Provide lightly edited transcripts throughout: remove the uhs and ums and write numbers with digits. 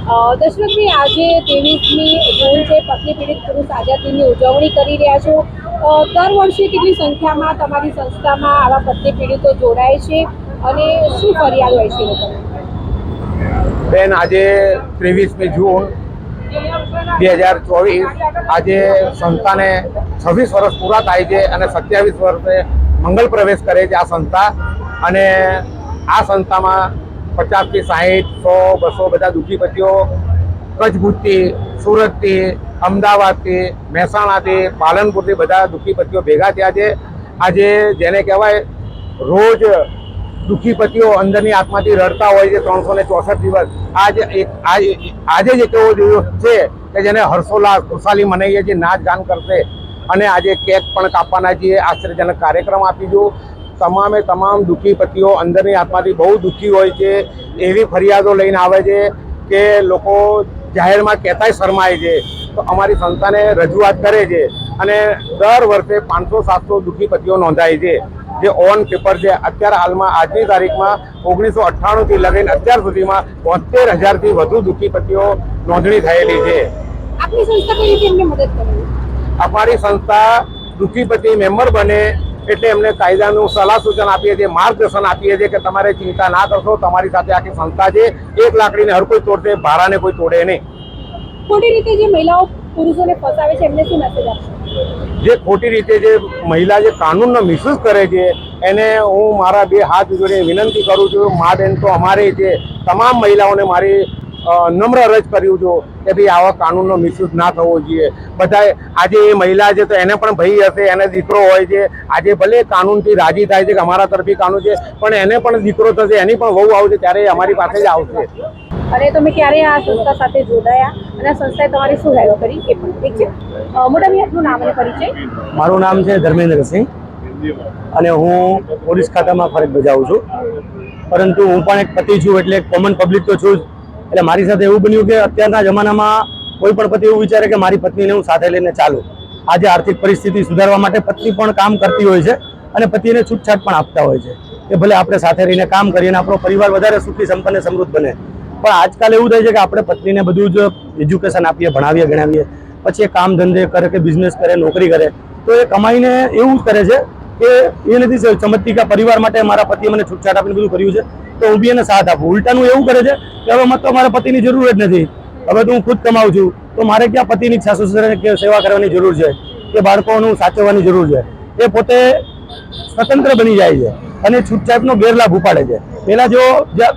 દશરથભાઈ, આજે 23મી જૂન છે, પત્ની પીડિત પુરુષ આઝાદીની ઉજવણી કરી રહ્યા છો। દર વર્ષે કેટલી સંખ્યામાં તમારી સંસ્થામાં આવા પત્ની પીડિતો જોડાય છે અને શું ફરિયાદ હોય છે લોકોને? બેન, આજે 23મી જૂન 2024 આજે સંસ્થાને 26 વર્ષ પૂરા થાય છે અને 27 વર્ષે મંગલ પ્રવેશ કરે છે આ સંસ્થા। અને આ સંસ્થામાં 50 થી 60, 100, 200 બધા દુઃખી પતિઓ કચ્છ ભુજથી, સુરતથી, અમદાવાદથી, મહેસાણાથી, પાલનપુરથી બધા દુઃખી પતિઓ ભેગા થયા છે। આજે જેને કહેવાય રોજ દુઃખી પતિઓ અંદરની આત્માથી રડતા હોય છે 364 દિવસ। આજે જ એક એવો દિવસ છે કે જેને હર્ષોલ્લાસ ખુશાલી મનાવીએ છીએ, નાચ ગાન કરશે અને આજે કેક પણ કાપવાના છીએ, આશ્ચર્યજનક કાર્યક્રમ આપીશું। તમામે તમામ દુઃખી પતિઓ અંદરની આત્માથી બહુ દુઃખી હોય છે, એવી ફરિયાદો લઈને આવે છે કે લોકો જાહેરમાં કહેતાય શરમાય છે, તો અમારી સંસ્થાને રજૂઆત કરે છે અને દર વર્ષે 500-700 દુઃખી પતિઓ નોંધાય છે, જે ઓન પેપર છે। અત્યારે હાલમાં આજની તારીખમાં 1998થી લઈને અત્યાર સુધીમાં 72,000થી વધુ દુઃખી પતિઓ નોંધણી થયેલી છે। આપની સંસ્થા કઈ રીતે એમને મદદ કરે? અમારી સંસ્થા દુઃખી પતિ મેમ્બર બને એટલે એમને કાયદાનું સલાહ સૂચન આપીએ છીએ, માર્ગદર્શન આપીએ છીએ કે તમારે ચિંતા ના કરશો, તમારી સાથે આખી સંસ્થા છે, એક લાકડીને હર કોઈ તોડશે, ભારાને કોઈ તોડે નહીં। ખોટી રીતે જે મહિલાઓ પુરુષોને ફસાવે છે એમને શું મેસેજ આપશો? જે ખોટી રીતે જે મહિલા જે કાનૂનનો મિસયુઝ કરે છે એને હું મારા બે હાથ જોડીને વિનંતી કરું છું। મા બેન તો અમારે છે, તમામ મહિલાઓને મારી નમ્ર અરજ કર્યું છું કે ભાઈ આવા કાનૂનનો મિસયુઝ ના થવો જોઈએ। બધાએ આજે એ મહિલા છે તો એને પણ ભય હશે, એને દીકરો હોય છે, આજે ભલે કાનૂનથી રાજી થાય છે કે અમારા તરફી કાનૂન છે, પણ એને પણ દીકરો થશે, એની પણ વહુ આવશે ત્યારે એ અમારી પાસે જ આવશે। અને તમે ક્યારે આ સંસ્થા સાથે જોડાયા અને આ સંસ્થાએ તમારી શું હેલ્પ કરી એ પણ ઠીક છે? મોટા ભાઈ, આપનું નામ અને પરિચય? મારું નામ છે ધર્મેન્દ્રસિંહ અને હું પોલીસ ખાતામાં ફરજ બજાવું છું, પરંતુ હું પણ એક પતિ છું એટલે કોમન પબ્લિક તો છું જ। એટલે મારી સાથે એવું બન્યું કે અત્યારના જમાનામાં કોઈ પણ પતિ એવું વિચારે કે મારી પત્નીને હું સાથે લઈને ચાલું। આજે આર્થિક પરિસ્થિતિ સુધારવા માટે પત્ની પણ કામ કરતી હોય છે અને પતિને છૂટછાટ પણ આપતા હોય છે કે ભલે આપણે સાથે રહીને કામ કરીએ અને આપણો પરિવાર વધારે સુખી સંપન્ન સમૃદ્ધ બને। પણ આજકાલ એવું થાય છે કે આપણે પત્નીને બધું જ એજ્યુકેશન આપીએ, ભણાવીએ, ગણાવીએ, પછી એ કામ ધંધે કરે કે બિઝનેસ કરે, નોકરી કરે, તો એ કમાઈને એવું કરે છે કે એ નથી સમજતી કે પરિવાર માટે મારા પતિએ મને છૂટછાટ આપીને બધું કર્યું છે તો હું બી એને સાથ આપું। ઉલટાનું એવું કરે છે કે હવે મત તો મારા પતિની જરૂર જ નથી, હવે તો હું ખુદ કમાઉં છું, તો મારે ક્યાં પતિની સાસુ સસરાને સેવા કરવાની જરૂર છે કે બાળકોનું સાચવવાની જરૂર છે? એ પોતે સ્વતંત્ર બની જાય છે અને છૂટછાટનો ગેરલાભ ઉપાડે છે। પહેલા જો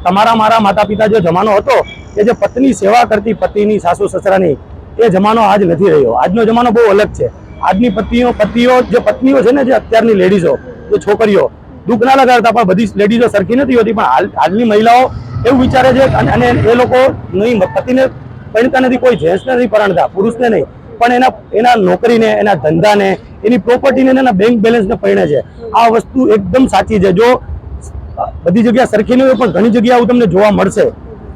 તમારા મારા માતા પિતા જે જમાનો હતો કે જે પત્ની સેવા કરતી પતિની સાસુ સસરાની, એ જમાનો આજ નથી રહ્યો। આજનો જમાનો બહુ અલગ છે। આજની પતિઓ જે પત્નીઓ છે ને, જે અત્યારની લેડીઝો, જે છોકરીઓ, દુઃખ ના લગાડતા પણ બધી લેડીઝો સરખી નથી હોતી, પણ આજની મહિલાઓ એવું વિચારે છે અને એ લોકો નહીં પતિને પરણતા નથી, કોઈ જેન્ટ્સને નથી પરણતા, પુરુષને નહીં, પણ એના નોકરીને, એના ધંધાને, એની પ્રોપર્ટીને, એના બેંક બેલેન્સને પરણે છે। આ વસ્તુ એકદમ સાચી છે। જો બધી જગ્યા સરખી નહીં હોય પણ ઘણી જગ્યા આવું તમને જોવા મળશે,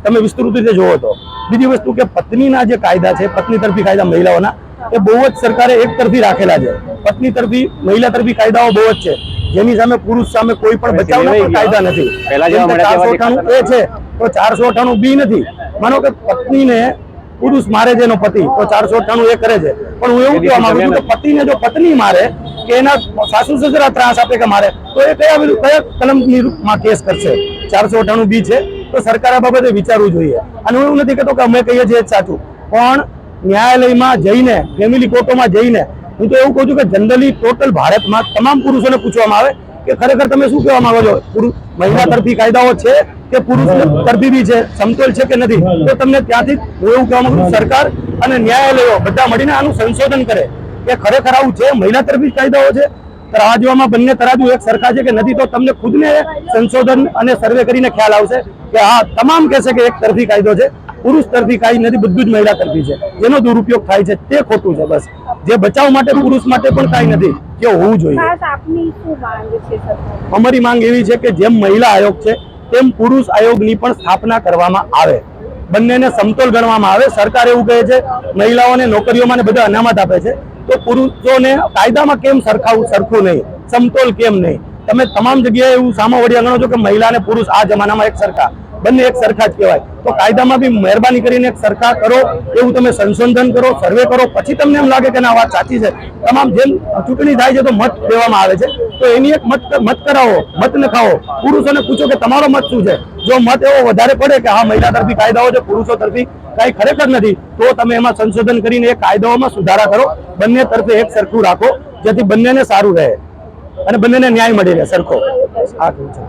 તમે વિસ્તૃત રીતે જોવો તો। બીજી વસ્તુ કે પત્નીના જે કાયદા છે, પત્ની તરફી કાયદા મહિલાઓના, એ બહુ જ સરકારે એક તરફી રાખેલા છે। પત્ની તરફી, મહિલા તરફી કાયદાઓ બહુ જ છે, જેની સામે પુરુષ સામે કોઈ પણ બચાવના પણ કાયદા નથી। 498 એ છે તો 498 બી નથી। માનો કે પત્નીને પુરુષ મારે છે એનો પતિ, તો 498 એ કરે છે, પણ હું એવું કહેવા માંગુ છું કે પતિને જો પત્ની મારે કે એના સાસુ સસરા ત્રાસ આપે કે મારે, તો એ કયા કલમની રૂપમાં કેસ કરશે? 498 બી છે, તો સરકાર આ બાબતે વિચારવું જોઈએ। અને હું એવું નથી કહેતો કે અમે કહીએ છીએ સાચું, પણ ન્યાયાલયમાં જઈને, ફેમિલી કોર્ટોમાં જઈને, હું તો એવું કહું છું કે જનરલી ટોટલ ભારતમાં તમામ પુરુષોને પૂછવામાં આવે કે ખરેખર તમે શું કહેવા માંગો છો? મહિલા તરફી કાયદાઓ છે કે પુરુષ તરફી બી છે, સમતોલ છે કે નથી? તો તમને ત્યાંથી હું એવું કહેવા માંગુ છું સરકાર અને ન્યાયાલયો બધા મળીને આનું સંશોધન કરે કે ખરેખર આવું છે, મહિલા તરફી કાયદાઓ છે, તરાજવામાં બંને તરાજુ એક સરખા છે કે નથી? તો તમને ખુદને સંશોધન અને સર્વે કરીને ખ્યાલ આવશે કે હા, તમામ કહેશે કે એક તરફી કાયદો છે, પુરુષ તરફી કાંઈ નથી, બધું જ મહિલા તરફી છે। જેનો દુરુપયોગ થાય છે તે ખોટું છે। બસ જે બચાવ માટે પુરુષ માટે પણ કાંઈ નથી જે હોવું જોઈએ। અમારી માંગ એવી છે કે જેમ મહિલા આયોગ છે તેમ પુરુષ આયોગની પણ સ્થાપના કરવામાં આવે, બંનેને સમતોલ ગણવામાં આવે। સરકાર એવું કહે છે મહિલાઓને નોકરીઓમાં ને બધા અનામત આપે છે, તો પુરુષોને કાયદામાં કેમ સરખું નહીં, સમતોલ કેમ નહીં? તમે તમામ જગ્યાએ એવું સામો વળિયા ગણો છો કે મહિલા અને પુરુષ આ જમાનામાં એક સરખા, બંને એક સરખા જ કહેવાય, તો કાયદામાં બી મહેરબાની કરીને એક સરકાર કરો, એવું તમે સંશોધન કરો, સર્વે કરો, પછી તમને એમ લાગે કે ના વાત સાચી છે. તમામ જેમ ચૂંટણી થાય છે તો મત દેવામાં આવે છે, તો એની એક મત કરાવો, મત નખાવો, પુરુષોને પૂછો કે તમારો મત શું છે. જો મત એવો વધારે પડે કે હા મહિલા તરફી કાયદાઓ છે, પુરુષો તરફી કઈ ખરેખર નથી, તો તમે એમાં સંશોધન કરીને એ કાયદાઓમાં સુધારા કરો, બંને તરફે એક સરખું રાખો, જેથી બંનેને સારું રહે અને બંનેને ન્યાય મળી રહે સરખો. આ કહું છું.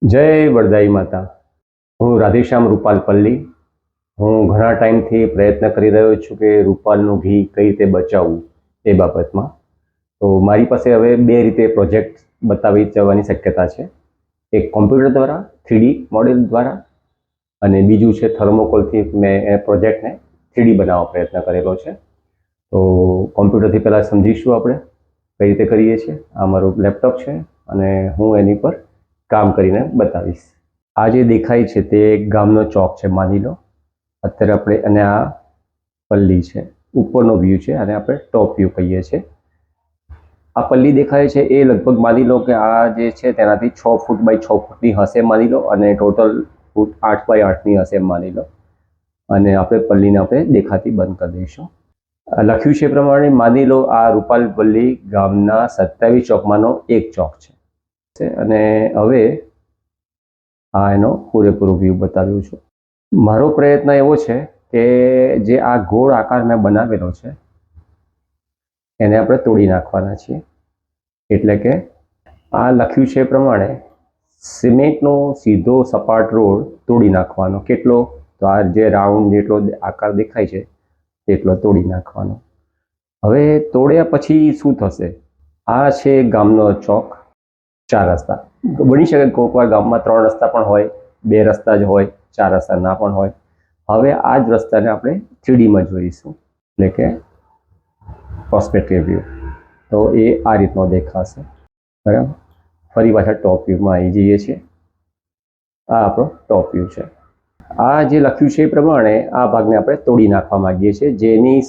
જય વરદાઈ માતા. હું રાધેશ્યામ રૂપાલ પલ્લી. હું ઘણા ટાઈમથી પ્રયત્ન કરી રહ્યો છું કે રૂપાલનું ઘી કઈ રીતે બચાવવું એ બાબતમાં. તો મારી પાસે હવે બે રીતે પ્રોજેક્ટ બતાવી જવાની શક્યતા છે. એક કોમ્પ્યુટર દ્વારા 3D મોડેલ દ્વારા, અને બીજું છે થર્મોકોલથી મેં એ પ્રોજેક્ટને 3D બનાવવા પ્રયત્ન કરેલો છે. તો કોમ્પ્યુટરથી પહેલાં સમજીશું આપણે કઈ રીતે કરીએ છીએ. આ મારું લેપટોપ છે અને હું એની પર કામ કરીને બતાવીશ. આ જે દેખાય છે તે ગામનો ચોક છે માની લો. અત્યારે આપણે, અને આ પલ્લી છે, ઉપરનો વ્યૂ છે, અને આપણે ટોપ વ્યૂ કહીએ છીએ. આ પલ્લી દેખાય છે એ લગભગ માની લો કે આ જે છે તેનાથી 6 ફૂટ બાય 6 ફૂટની હશે માની લો, અને ટોટલ ફૂટ 8 બાય 8ની હશે માની લો. અને આપણે પલ્લીને આપણે દેખાતી બંધ કરી દઈશું. લખ્યું છે એ પ્રમાણે માની લો આ રૂપાલ પલ્લી ગામના 27 ચોકમાંનો એક ચોક છે. અને હવે આ એનો પૂરેપૂરો વ્યૂ બતાવ્યું છું. મારો પ્રયત્ન એવો છે કે જે આ ગોળ આકાર મેં બનાવેલો છે એને આપણે તોડી નાખવાના છીએ. એટલે કે આ લખ્યું છે એ પ્રમાણે સિમેન્ટનો સીધો સપાટ રોડ તોડી નાખવાનો. કેટલો? તો આ જે રાઉન્ડ જેટલો આકાર દેખાય છે તેટલો તોડી નાખવાનો. હવે તોડ્યા પછી શું થશે? આ છે ગામનો ચોક. 4 રસ્તા બની શકે, કોઈક વાર ગામમાં 3 રસ્તા પણ હોય, 2 રસ્તા જ હોય, 4 રસ્તા ના પણ હોય. હવે આ જ રસ્તાને આપણે 3Dમાં જોઈશું, એટલે કે પર્સપેક્ટિવ વ્યૂ. તો એ આ રીતનો દેખાશે. બરાબર. ફરી પાછા ટોપ વ્યૂમાં આવી જઈએ છીએ. આ આપણો ટોપ વ્યૂ છે. આ જે લખ્યું છે એ પ્રમાણે આ ભાગને આપણે તોડી નાખવા માંગીએ છીએ, જેની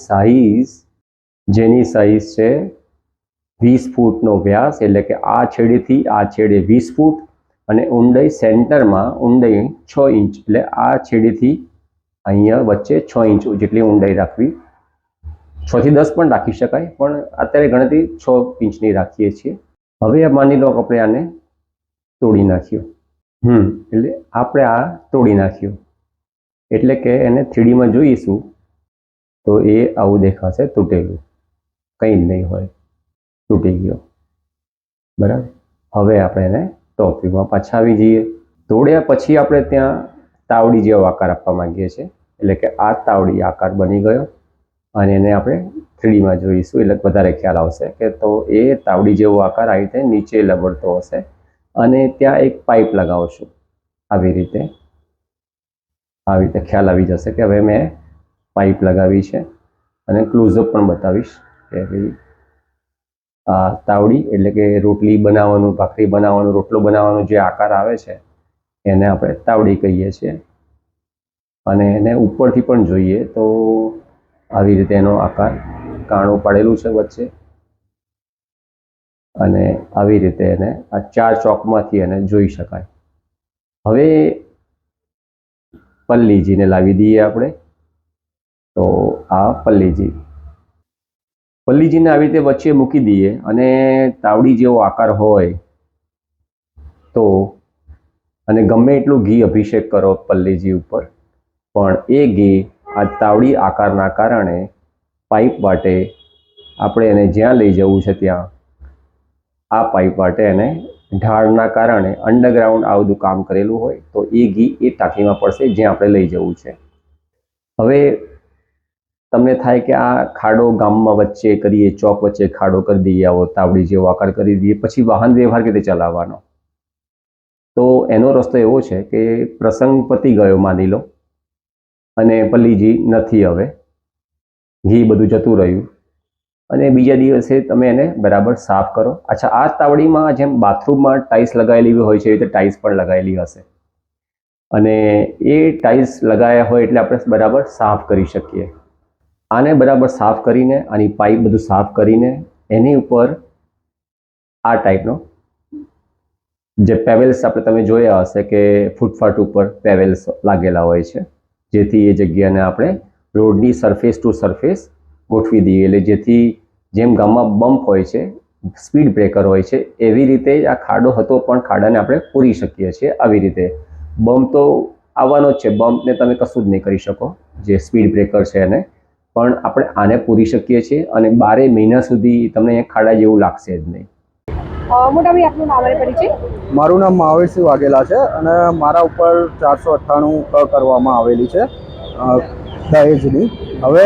સાઈઝ છે 20 ફૂટનો વ્યાસ. એટલે કે આ છેડેથી આ છેડે 20 ફૂટ, અને ઊંડાઈ સેન્ટરમાં ઊંડાઈ 6 ઇંચ. એટલે આ છેડેથી અહીંયા વચ્ચે 6 ઇંચ જેટલી ઊંડાઈ રાખવી. 6 થી 10 પણ રાખી શકાય, પણ અત્યારે ગણતરી 6 ઇંચની રાખીએ છીએ. હવે માની લો કે આપણે આને તોડી નાખ્યું. એટલે આપણે આ તોડી નાખ્યું, એટલે કે એને 3Dમાં જોઈશું તો એ આવું દેખાશે, તૂટેલું, કંઈ જ નહીં હોય, તૂટી ગયો. બરાબર. હવે આપણે એને ટોપ વ્યૂમાં પાછા આવી જઈએ. તોડ્યા પછી આપણે ત્યાં તાવડી જેવો આકાર આપવા માંગીએ છીએ. એટલે કે આ તાવડી આકાર બની ગયો, અને એને આપણે 3Dમાં જોઈશું એટલે વધારે ખ્યાલ આવશે કે તો એ તાવડી જેવો આકાર આવી રીતે નીચે લબડતો હશે. અને ત્યાં એક પાઇપ લગાવશું. આવી રીતે ખ્યાલ આવી જશે કે હવે મેં પાઇપ લગાવી છે. અને ક્લોઝઅપ પણ બતાવીશ કે ભાઈ આ તાવડી, એટલે કે રોટલી બનાવવાનું, ભાખરી બનાવવાનું, રોટલો બનાવવાનો જે આકાર આવે છે એને આપણે તાવડી કહીએ છીએ. અને એને ઉપરથી પણ જોઈએ તો આવી રીતે એનો આકાર કાણું પાડેલું છે વચ્ચે, અને આવી રીતે એને આ 4 ચોકમાંથી એને જોઈ શકાય. હવે પલ્લીજીને લાવી દઈએ આપણે. તો આ પલ્લીજીને આવી રીતે વચ્ચે મૂકી દઈએ, અને તાવડી જેવો આકાર હોય તો, અને ગમે એટલું ઘી અભિષેક કરો પલ્લીજી ઉપર, પણ એ ઘી આ તાવડી આકારના કારણે પાઇપ વાટે આપણે એને જ્યાં લઈ જવું છે ત્યાં આ પાઇપ વાટે એને ઢાળના કારણે અંડરગ્રાઉન્ડ આ બધું કામ કરેલું હોય તો એ ઘી એ ટાંકીમાં પડશે જ્યાં આપણે લઈ જવું છે. હવે તમને થાય કે આ ખાડો ગામમાં વચ્ચે કરીએ, ચોક વચ્ચે ખાડો કરી દઈએ, આવો તાવડી જેવો આકાર કરી દઈએ, પછી વાહન વ્યવહાર કેવી રીતે ચલાવવાનો? તો એનો રસ્તો એવો છે કે પ્રસંગ પતી ગયો માની લો, અને પલ્લીજી નથી, હવે ઘી બધું જતું રહ્યું, અને બીજા દિવસે તમે એને બરાબર સાફ કરો. અચ્છા, આ તાવડીમાં જેમ બાથરૂમમાં ટાઇલ્સ લગાવેલી હોય છે એ રીતે ટાઇલ્સ પણ લગાવેલી હશે, અને એ ટાઇલ્સ લગાવ્યા હોય એટલે આપણે બરાબર સાફ કરી શકીએ. આને બરાબર સાફ કરીને, આની પાઇપ બધું સાફ કરીને એની ઉપર આ ટાઈપનો જે પેવેલ્સ આપણે તમે જોયા હશે કે ફૂટપાથ ઉપર પેવેલ્સ લાગેલા હોય છે, જેથી એ જગ્યાને આપણે રોડની સરફેસ ટુ સરફેસ ગોઠવી દઈએ, એટલે જેથી જેમ ગામમાં બમ્પ હોય છે, સ્પીડ બ્રેકર હોય છે, એવી રીતે આ ખાડો હતો પણ ખાડાને આપણે પૂરી શકીએ છીએ. આવી રીતે બમ્પ તો આવવાનો જ છે, બમ્પને તમે કશું જ નહીં કરી શકો, જે સ્પીડ બ્રેકર છે એને, પણ આપણે આને પૂરી શકીએ છીએ અને 12 મહિના સુધી તમને અહીંયા ખાડા જેવું લાગશે જ નહીં. મોટાભાઈ આપનું નામ અને પરિચય. મારું નામ મહાવીરસિંહ વાઘેલા છે અને મારા ઉપર 498 કરવામાં આવેલી છે દહેજની. હવે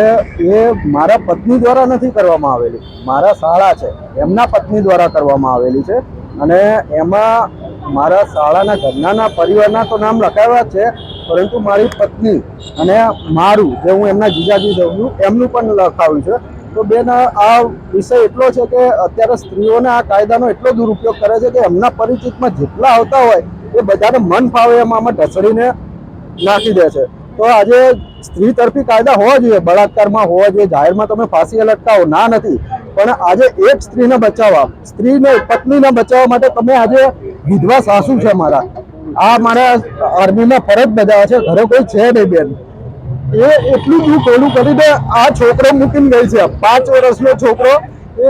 એ મારા પત્ની દ્વારા નથી કરવામાં આવેલી, મારા શાળા છે એમના પત્ની દ્વારા કરવામાં આવેલી છે અને એમાં મારા શાળાના ઘરનાના પરિવારના તો નામ લખાવ્યા છે, પરંતુ મારી પત્ની અને મારું જે હું એમના જીજાજી દઉં છું એમનું પણ લખાવ્યું છે. તો બેન, આ વિષય એટલો છે કે અત્યારે સ્ત્રીઓને આ કાયદાનો એટલો દુરુપયોગ કરે છે કે એમના પરિચિતમાં જેટલા આવતા હોય એ બધાને મન ફાવે એમ આમાં ઢસડીને નાખી દે છે. તો આજે સ્ત્રી તરફી કાયદા હોવા જોઈએ, બળાત્કારમાં હોવા જોઈએ, જાહેરમાં તમે ફાંસી લટકાવો ના નથી, પણ આજે એક સ્ત્રીને બચાવવા, સ્ત્રીને પત્નીને બચાવવા માટે તમે આજે વિધવા સાસુ છે મારા, આ મારા આર્મીમાં ફરજ બજાવે છે, ઘરે કોઈ છે નહીં બેન, એ એટલું દુઃખ ઓલું કરી દે. આ છોકરો મૂકીને ગઈ છે, 5 વર્ષનો છોકરો,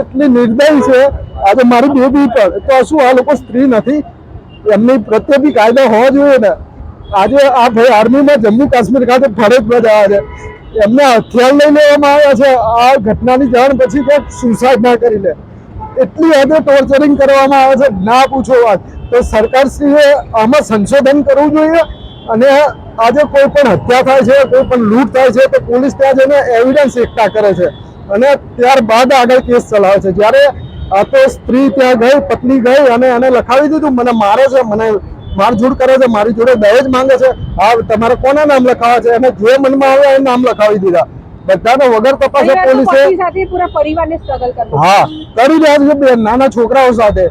એટલી નિર્દય છે. આજે મારી બેબી પણ, તો શું આ લોકો સ્ત્રી નથી? એમની પ્રત્યે બી કાયદા હોવા જોઈએ ને. આજે આ ભાઈ આર્મીમાં જમ્મુ કાશ્મીર ખાતે ફરજ બજાવે છે, એમને હથિયાર લઈ લેવામાં આવ્યા છે. આ ઘટનાની જાણ પછી કોઈ સુસાઇડ ના કરી લે, એટલી હદે ટોર્ચરિંગ કરવામાં આવે છે, ના પૂછો વાત. તો સરકારશ્રીએ આમાં સંશોધન કરવું જોઈએ અને આજે કોઈ પણ હત્યા થાય છે, કોઈ પણ લૂંટ થાય છે તો પોલીસ ત્યાં જઈને એવિડન્સ એકઠા કરે છે અને ત્યારબાદ આગળ કેસ ચલાવે છે. જ્યારે આ તો સ્ત્રી ત્યાં ગઈ, પત્ની ગઈ અને એને લખાવી દીધું, મને મારે છે, મને મારઝૂડ કરે છે, મારી જોડે દહેજ માંગે છે, આ તમારે કોના નામ લખાવા છે, અને જે મનમાં આવે એ નામ લખાવી દીધા, બધાને વગર તપાસે પોલીસે. સાથે પૂરા પરિવારને સ્ટ્રગલ કરવું. હા, કરી રહ્યા છે બેન, નાના છોકરાઓ સાથે.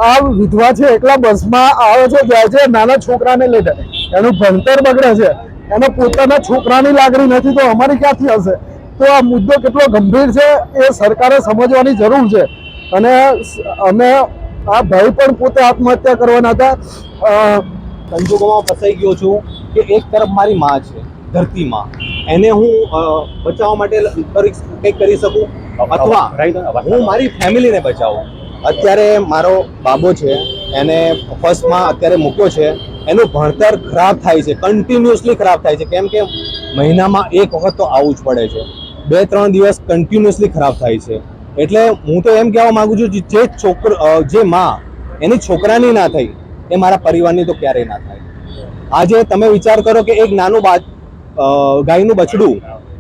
આ વિધવા છે, એકલા બસમાં આવે છે, જાય છે, નાના છોકરાને લઈને, એનું ભણતર બગડે છે, એને પોતાના છોકરાની લાગણી નથી તો અમારી ક્યાંથી હશે? તો આ મુદ્દો કેટલો ગંભીર છે એ સરકારે સમજવાની જરૂર છે. અને અમે આ ભાઈ પણ પોતે આત્મહત્યા કરવાના હતા. સંજોગોમાં ફસાઈ ગયો છું કે એક તરફ મારી માં છે, ધરતી માં, એને હું બચાવવા માટે કંઈક કરી શકું અથવા હું મારી ફેમિલીને બચાવું. અત્યારે મારો બાબો છે, એને ફર્સ્ટમાં અત્યારે મૂક્યો છે, એનું ભણતર ખરાબ થાય છે, કન્ટિન્યુઅસલી ખરાબ થાય છે, કેમ કે મહિનામાં એક વખત તો આવવું જ પડે છે, 2-3 દિવસ કન્ટિન્યુઅસલી ખરાબ થાય છે. એટલે હું તો એમ કહેવા માંગુ છું, જે માં એની છોકરાની ના થઈ એ મારા પરિવારની તો ક્યારેય ના થાય. આજે તમે વિચાર કરો કે એક નાનું ગાયનું બછડું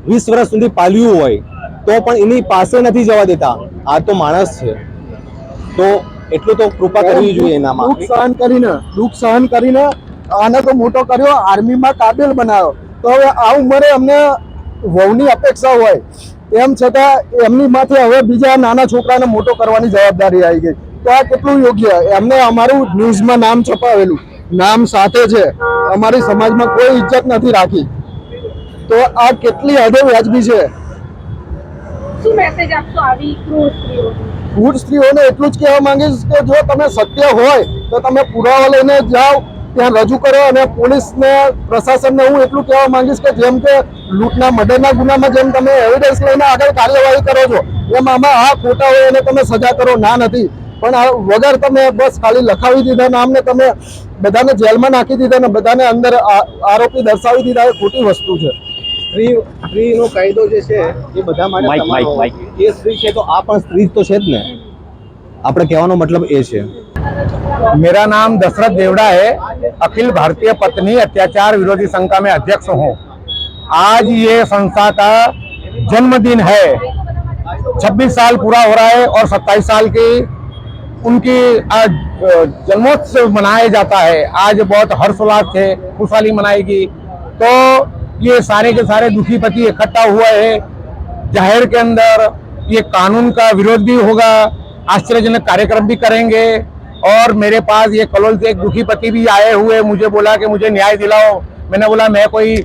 20 વર્ષ સુધી પાલ્યું હોય તો પણ એની પાસે નથી જવા દેતા. આ તો માણસ છે, તો એટલું તો કૃપા કરવી જોઈએ એનામાં. દુઃખ સહન કરીને આને તો મોટો કર્યો, આર્મીમાં કાબિલ બનાવ્યો, તો હવે આ ઉંમરે અમને વહુની અપેક્ષા હોય, તેમ છતાં એમની માથે હવે બીજા નાના છોકરાને મોટો કરવાની જવાબદારી આવી ગઈ. તો આ કેટલું યોગ્ય? એમને અમારું ન્યૂઝમાં નામ છપાવેલું, નામ સાથે છે, અમારી સમાજમાં કોઈ ઇજ્જત નથી રાખી, તો આ કેટલી હદે વ્યાજબી છે? શું મેસેજ આપશો આવી ક્રૂર સ્ત્રીઓને? ક્રૂર સ્ત્રીઓને એટલું જ કહેવા માંગીશ કે જો તમે સત્ય હોય તો તમે પુરાવા લઈને જાઓ, ત્યાં રજૂ કરો. અને પોલીસને, પ્રશાસનને હું એટલું કહેવા માંગીશ કે જેમ કે લૂંટના, મર્ડરના ગુનામાં જેમ તમે એવિડન્સ લઈને આગળ કાર્યવાહી કરો છો, એમ આમાં આ ખોટા હોય એને તમે સજા કરો, ના નથી. પણ આ વગર તમે બસ ખાલી લખાવી દીધા નામને, તમે બધાને જેલમાં નાખી દીધા ને બધાને અંદર આરોપી દર્શાવી દીધા, એ ખોટી વસ્તુ છે. સ્ત્રીનો કાયદો જે છે એ બધા માટે સમાન હોય. એ સ્ત્રી છે તો આ પણ સ્ત્રી તો છે જ ને. આપણે કહેવાનો મતલબ એ છે. मेरा नाम दशरथ देवड़ा है, अखिल भारतीय पत्नी अत्याचार विरोधी संघ का मैं अध्यक्ष हूँ. आज ये संस्था का जन्मदिन है, 26 साल पूरा हो रहा है और 27 साल की उनकी आज जन्मोत्सव मनाया जाता है. आज बहुत हर्षोल्लास से खुशहाली मनाएगी. तो ये सारे के सारे दुखी पति इकट्ठा हुआ है जाहिर के अंदर. ये कानून का विरोध भी होगा, आश्चर्यजनक कार्यक्रम भी करेंगे. और मेरे पास ये कलोल से एक दुखी पति भी आए हुए, मुझे बोला कि मुझे न्याय दिलाओ. मैंने बोला मैं कोई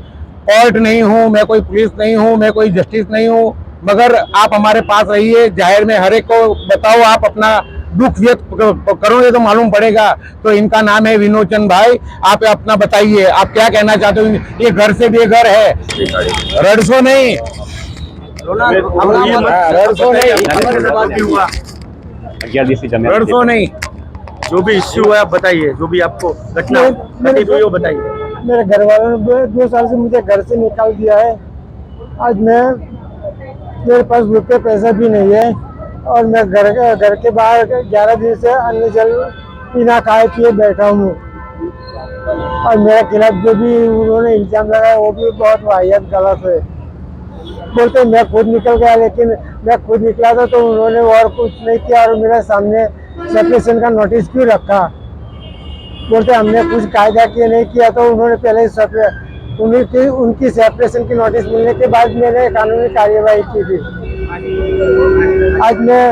कोर्ट नहीं हूँ, मैं कोई पुलिस नहीं हूँ, मैं कोई जस्टिस नहीं हूँ, मगर आप हमारे पास रहिए, जाहिर में हर एक को बताओ, आप अपना दुख व्यक्त करोगे तो मालूम पड़ेगा। तो इनका नाम है विनोचन भाई। आप अपना बताइए, आप क्या कहना चाहते हो? ये घर से बेघर है, रड़सो नहीं, रड़सो नहीं, रड़सो नहीं, जो भी इश्यू है आप बताइए, जो भी आपको घटना घटित हुई हो बताइए। मेरे घर वालों ने 2 साल से मुझे घर से निकाल दिया है। आज मेरे पास रुपये पैसा भी नहीं है और मैं घर के बाहर 11 दिन से अन्न जल बिना खाए पिए बैठा हूँ। और मेरे खिलाफ जो भी उन्होंने इल्जाम लगाया वो भी बहुत वाहियात गलत है। बोलते मैं खुद निकल गया, लेकिन मैं खुद निकला था तो उन्होंने और कुछ नहीं किया और मेरे सामने सेपरेशन का नोटिस क्यों रखा। बोलते हमने कुछ कायदा किया नहीं किया, तो उन्होंने पहले उनकी सेपरेशन की नोटिस मिलने के बाद मैंने कानूनी कार्यवाही की थी। आज मैं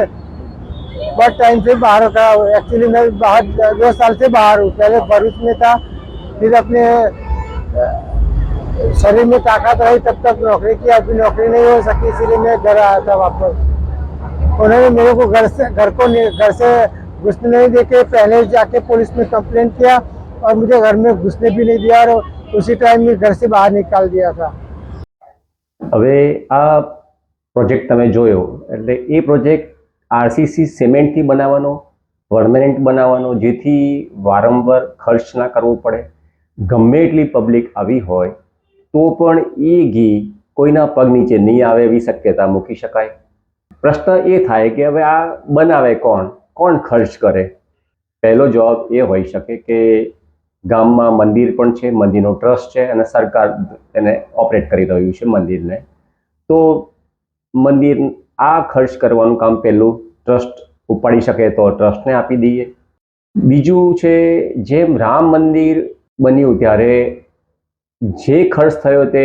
बहुत टाइम से बाहर होता हूँ। एक्चुअली मैं बाहर 2 साल से बाहर हूँ। पहले भरूच में था, फिर अपने शरीर में ताकत रही तब तक नौकरी की, अभी नौकरी नहीं हो सकी, इसीलिए मैं घर आया था वापस। उन्होंने मेरे को घर से घुसने नहीं देके पहले जाके पुलिस में कंप्लेंट किया और मुझे घर में घुसने भी नहीं दिया और उसी टाइम में घर से बाहर निकाल दिया था। હવે આ પ્રોજેક્ટ તમે જોયો એટલે એ પ્રોજેક્ટ આરસીસી સિમેન્ટથી બનાવવાનો, પરમેનન્ટ બનાવવાનો, જેથી વારંવાર ખર્ચ ના કરવો પડે। ગમે એટલી પબ્લિક આવી હોય તો પણ એ ઘી કોઈના પગ નીચે નહીં આવે એવી શક્યતા મૂકી શકાય। પ્રશ્ન એ થાય કે હવે આ બનાવે કોણ ખર્ચ કરે? પહેલો જવાબ એ હોઈ શકે કે ગામમાં મંદિર પણ છે, મંદિરનો ટ્રસ્ટ છે અને સરકાર એને ઓપરેટ કરી રહ્યું છે મંદિરને। તો મંદિર આ ખર્ચ કરવાનું કામ પહેલું ટ્રસ્ટ ઉપાડી શકે તો ટ્રસ્ટને આપી દઈએ। બીજું છે, જેમ રામ મંદિર બન્યું ત્યારે જે ખર્ચ થયો તે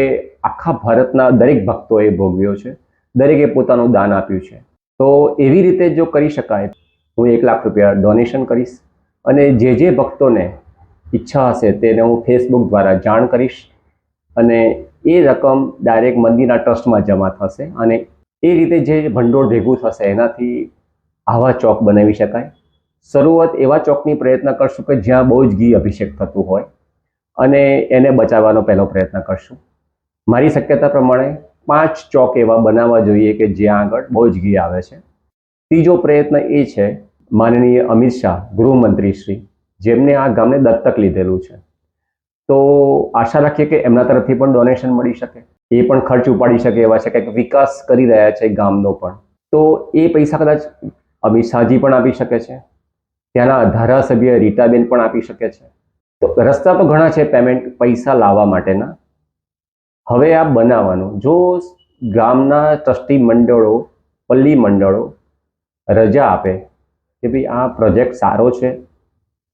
આખા ભારતના દરેક ભક્તોએ ભોગવ્યો છે, દરેકે પોતાનું દાન આપ્યું છે। તો એવી રીતે જો કરી શકાય, હું 1 લાખ રૂપિયા ડોનેશન કરીશ અને જે ભક્તોને ઈચ્છા હશે તેને હું ફેસબુક દ્વારા જાણ કરીશ અને એ રકમ ડાયરેક્ટ મંદિરના ટ્રસ્ટમાં જમા થશે અને એ રીતે જે ભંડોળ ભેગું થશે એનાથી આવા ચોક બનાવી શકાય। શરૂઆત એવા ચોકની પ્રયત્ન કરશું કે જ્યાં બહુ જ ઘી અભિષેક થતું હોય અને એને બચાવવાનો પહેલો પ્રયત્ન કરશું। મારી શક્યતા પ્રમાણે 5 ચોક એવા બનાવવા જોઈએ કે જ્યાં આગળ બહુ જ ઘી આવે છે। ત્રીજો પ્રયત્ન એ છે, માનનીય અમિત શાહ ગૃહમંત્રી શ્રી, જેમને આ ગામને દત્તક લીધેલું છે, તો આશા રાખીએ કે એમના તરફથી પણ ડોનેશન મળી શકે, એ પણ ખર્ચ ઉપાડી શકે એવા છે, કંઈક વિકાસ કરી રહ્યા છે ગામનો પણ, તો એ પૈસા કદાચ અમિત શાહજી પણ આપી શકે છે, ત્યાંના ધારાસભ્ય રીટાબેન પણ આપી શકે છે। તો રસ્તા તો ઘણા છે પૈસા લાવવા માટેના। હવે આ બનાવવાનું, જો ગામના ટ્રસ્ટી મંડળો, પલ્લી મંડળો રજા આપે કે ભાઈ આ પ્રોજેક્ટ સારો છે,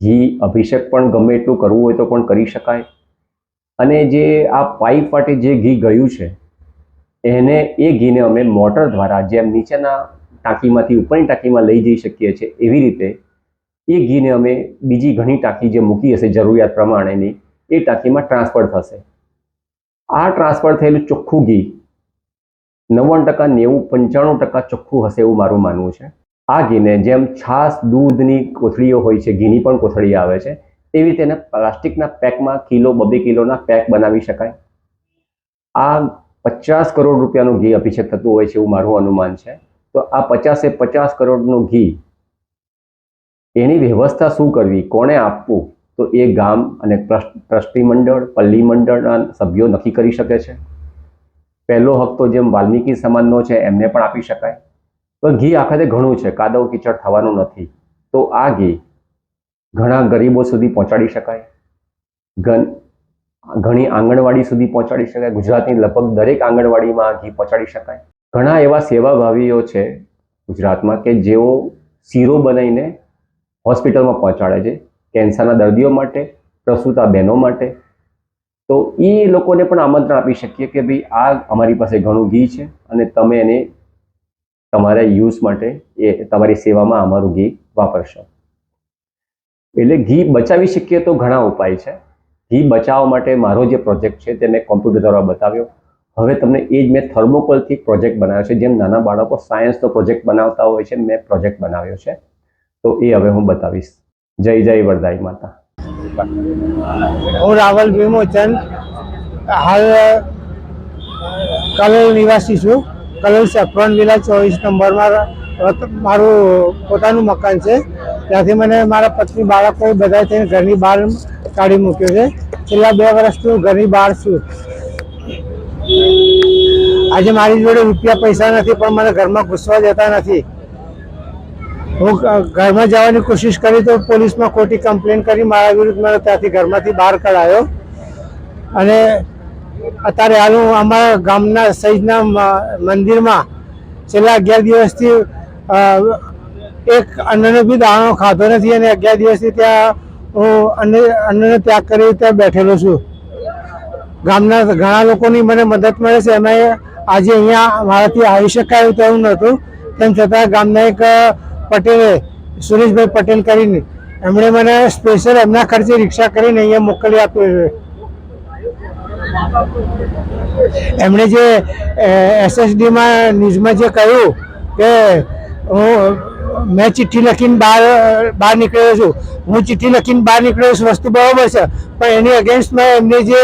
ઘી અભિષેક પણ ગમે એટલું કરવું હોય તો પણ કરી શકાય, અને જે આ પાઇપ વાટે જે ઘી ગયું છે એને એ ઘીને અમે મોટર દ્વારા જેમ નીચેના ટાંકીમાંથી ઉપરની ટાંકીમાં લઈ જઈ શકીએ છીએ એવી રીતે એ ઘીને અમે બીજી ઘણી ટાંકી જે મૂકી હશે જરૂરિયાત પ્રમાણેની એ ટાંકીમાં ટ્રાન્સફર થશે। આ ટ્રાન્સફર થયેલું ચોખ્ખું ઘી 90%, 90, 95% ચોખ્ખું હશે એવું મારું માનવું છે। આ ઘીને જેમ છાશ દૂધની કોથળીઓ હોય છે, ઘીની પણ કોથળી આવે છે, એવી રીતે એને પ્લાસ્ટિકના પેકમાં કિલો 2 કિલોના પેક બનાવી શકાય। આ 50 કરોડ રૂપિયાનું ઘી અભિષેક થતું હોય છે એવું મારું અનુમાન છે। તો આ 50 કરોડનું ઘી એની વ્યવસ્થા શું કરવી, કોને આપવું, તો એ ગામ અને ટ્રસ્ટી મંડળ, પલ્લી મંડળના સભ્યો નક્કી કરી શકે છે। પહેલો હક તો જેમ વાલ્મીકી સમાજનો છે એમને પણ આપી શકાય। તો ઘી આખરે ઘણું છે, કાદવ કીચડ થવાનું નથી, તો આ ઘી ઘણા ગરીબો સુધી પહોંચાડી શકાય, ઘણી આંગણવાડી સુધી પહોંચાડી શકાય। ગુજરાતની લગભગ દરેક આંગણવાડીમાં આ ઘી પહોંચાડી શકાય। ઘણા એવા સેવાભાવીઓ છે ગુજરાતમાં કે જેઓ શીરો બનાવીને હોસ્પિટલમાં પહોંચાડે છે, કેન્સરના દર્દીઓ માટે, પ્રસૂતા બહેનો માટે। તો એ લોકોને પણ આમંત્રણ આપી શકીએ કે ભાઈ આ અમારી પાસે ઘણું ઘી છે અને તમે એને તમારા યુઝ માટે એ તમારી સેવામાં અમારું ઘી વાપરશો। એટલે ઘી બચાવી શકીએ તો ઘણા ઉપાય છે। ઘી બચાવવા માટે મારો જે પ્રોજેક્ટ છે તે મેં કોમ્પ્યુટર દ્વારા બતાવ્યો। હવે તમને એ જ મેં થર્મોકોલથી પ્રોજેક્ટ બનાવ્યો છે, જેમ નાના બાળકો સાયન્સનો પ્રોજેક્ટ બનાવતા હોય છે, મેં પ્રોજેક્ટ બનાવ્યો છે। તો તો એ હવે હું બતાવીશ. જય જય વરદાઈ માતા. હું રાવલ વિમોચન, હાલ કલોલ નિવાસી છું. કલોલ સેફ્રોન વિલા 24 નંબરમાં મારું પોતાનું મકાન છે. ત્યાંથી મને મારા પત્ની બાળકો બધા થઈને ઘરની બહાર કાઢી મૂક્યો છે. છેલ્લા 2 વર્ષથી હું ઘરની બહાર છું. આજે મારી જોડે રૂપિયા પૈસા નથી, પણ મને ઘરમાં ઘૂસવા દેતા નથી. હું ઘરમાં જવાની કોશિશ કરી તો પોલીસમાં ખોટી કમ્પ્લેન કરી મારા વિરુદ્ધ મને ત્યાંથી ઘરમાંથી બહાર કઢાયો. અને અત્યારે હાલ હું અમારા ગામના સહિતના મંદિરમાં છેલ્લા 11 દિવસથી એક અન્નનો બી દાણો ખાધો નથી અને 11 દિવસથી ત્યાં હું અન્નનો ત્યાગ કરી ત્યાં બેઠેલો છું. ગામના ઘણા લોકોની મને મદદ મળે છે. એમાં આજે અહીંયા મારાથી આવી શકાયું તેવું નહોતું, તેમ છતાં ગામના એક પટેલે, સુરેશભાઈ પટેલ કરીને, એમણે મને સ્પેશિયલ એમના ખર્ચે રિક્ષા કરીને અહીંયા મોકલી આપ્યો છે. એમણે જે SSDમાં ન્યૂઝમાં જે કહ્યું કે મેં ચિઠ્ઠી લખીને બહાર નીકળ્યો છું, હું ચિઠ્ઠી લખીને બહાર નીકળ્યો છું, વસ્તુ બરાબર છે, પણ એની અગેન્સ્ટમાં એમને જે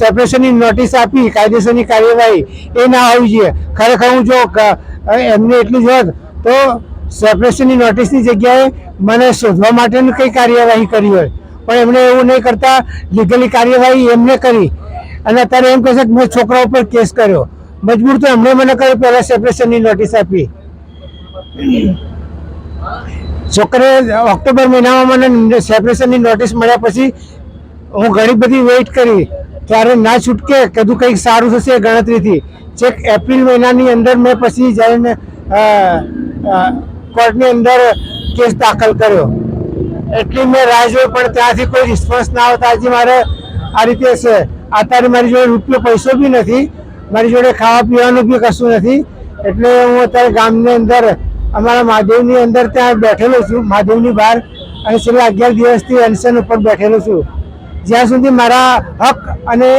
સેપરેશનની નોટિસ આપી, કાયદેસરની કાર્યવાહી, એ ના હોવી જોઈએ. ખરેખર હું જો એમને એટલું જ હોત તો સેપરેશનની નોટિસની જગ્યાએ મને શોધવા માટેની કઈ કાર્યવાહી કરી હોય, પણ એમણે એવું નહીં કરતા લીગલી કાર્યવાહી એમને કરી. અને અત્યારે એમ કહે છે કે મેં છોકરા ઉપર કેસ કર્યો. મજબૂર તો એમણે મને કર્યો, પહેલાં સેપરેશનની નોટિસ આપી. છોકરે ઓક્ટોબર મહિનામાં મને સેપરેશનની નોટિસ મળ્યા પછી હું ઘણી બધી વેઇટ કરી, ત્યારે ના છૂટકે કીધું કંઈક સારું થશે ગણતરીથી. છેક એપ્રિલ મહિનાની અંદર મેં પછી જઈને કોર્ટની અંદર કેસ દાખલ કર્યો. એટલી મેં રાહ જોઈ, પણ ત્યાંથી કોઈ રિસ્પોન્સ ના આવતા આજે મારે આ રીતે છે. અત્યારે મારી જોડે રૂપિયો પૈસો બી નથી, મારી જોડે ખાવા પીવાનું બી કશું નથી. એટલે હું અત્યારે ગામની અંદર અમારા મહાદેવની અંદર ત્યાં બેઠેલો છું, મહાદેવની બહાર, અને છેલ્લા 11 દિવસથી અનશન ઉપર બેઠેલો છું. જ્યાં સુધી મારા હક અને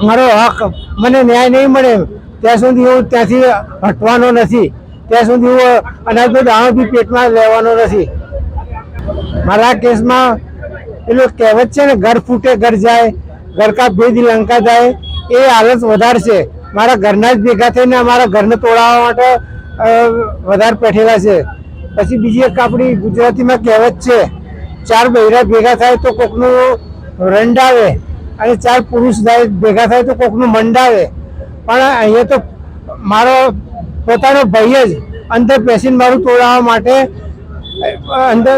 મારો હક મને ન્યાય નહીં મળે ત્યાં સુધી હું ત્યાંથી હટવાનો નથી. ત્યાં સુધી હું અનાજનો દાણો બી પેટમાં લેવાનો નથી. મારા કેસમાં પેલું કહેવત છે ને, ઘર ફૂટે ઘર જાય, ઘર કા ભેદ લંકા જાય, એ હાલત વધારે છે. મારા ઘરના જ ભેગા થઈને અમારા ઘરને તોડાવવા માટે વધારે બેઠેલા છે. પછી બીજી એક આપણી ગુજરાતીમાં કહેવત છે, 4 બૈરા ભેગા થાય તો કોકનું રંડાવે અને 4 પુરુષ ભેગા થાય તો કોકનું મંડાવે. પણ અહીંયા તો મારો પોતાનો ભાઈ જ અંદર બેસીને મારું તોડાવવા માટે અંદર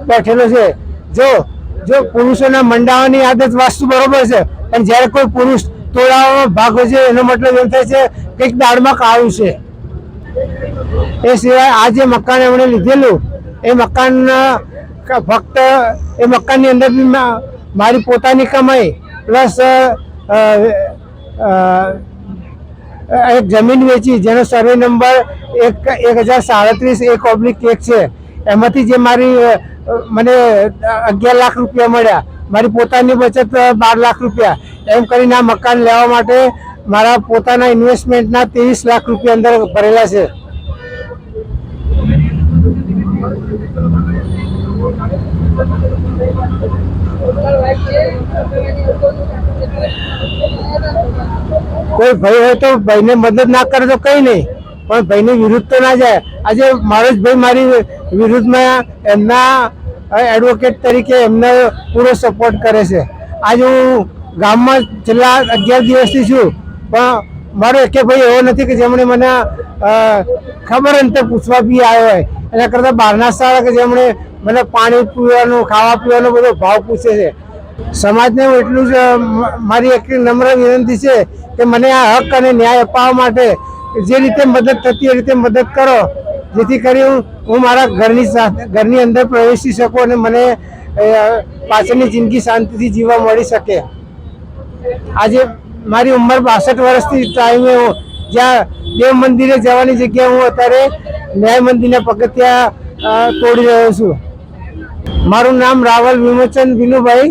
બેઠેલો છે. જો પુરુષોના મંડાવાની આદત વાસ્તુ બરોબર છે, પણ જ્યારે કોઈ પુરુષ તોડાવવામાં ભાગ હોય છે એનો મતલબ એમ થાય છે કંઈક દાળમાં કાળું છે. એ સિવાય આ જે મકાન એમણે લીધેલું એ મકાન ફક્ત એ મકાનની અંદર બી મારી પોતાની કમાઈ પ્લસ એક જમીન વેચી જેનો સર્વે નંબર 1037/1/1 છે. એમાંથી જે મારી મને 11 લાખ રૂપિયા મળ્યા, મારી પોતાની બચત 12 લાખ રૂપિયા, એમ કરીને આ મકાન લેવા માટે મારા પોતાના ઇન્વેસ્ટમેન્ટના 23 લાખ રૂપિયા અંદર ભરેલા છે. કોઈ ભાઈ હોય તો ભાઈને મદદ ના કરે તો કઈ નહીં, પણ ભાઈની વિરુદ્ધ તો ના જાય. આજે મારો જ ભાઈ મારી વિરુદ્ધમાં એમના એડવોકેટ તરીકે એમને પૂરો સપોર્ટ કરે છે. આજે હું ગામમાં છેલ્લા 11 દિવસથી છું, પણ મારો એકે ભાઈ એવો નથી કે જેમણે મને ખબર અંતર પૂછવા બી આવ્યો હોય. એના કરતાં બહારના સારા કે જેમણે મને પાણી પીવાનું, ખાવા પીવાનો બધો ભાવ પૂછે છે. સમાજને એટલું જ મારી એક નમ્ર વિનંતી છે કે મને આ હક અને ન્યાય અપાવવા માટે જે રીતે મદદ થતી એ રીતે મદદ કરો, જેથી કરી હું મારા ઘરની અંદર પ્રવેશી શકું અને મને પાછળની જિંદગી શાંતિથી જીવવા મળી શકે. આજે મારી ઉંમર 62 વર્ષથી ટાઈમે હું જ્યાં દેવ મંદિરે જવાની જગ્યાએ હું અત્યારે ન્યાય મંદિરના પગથિયાં તોડી રહ્યો છું. મારું નામ રાવલ વિમોચન વિનુભાઈ.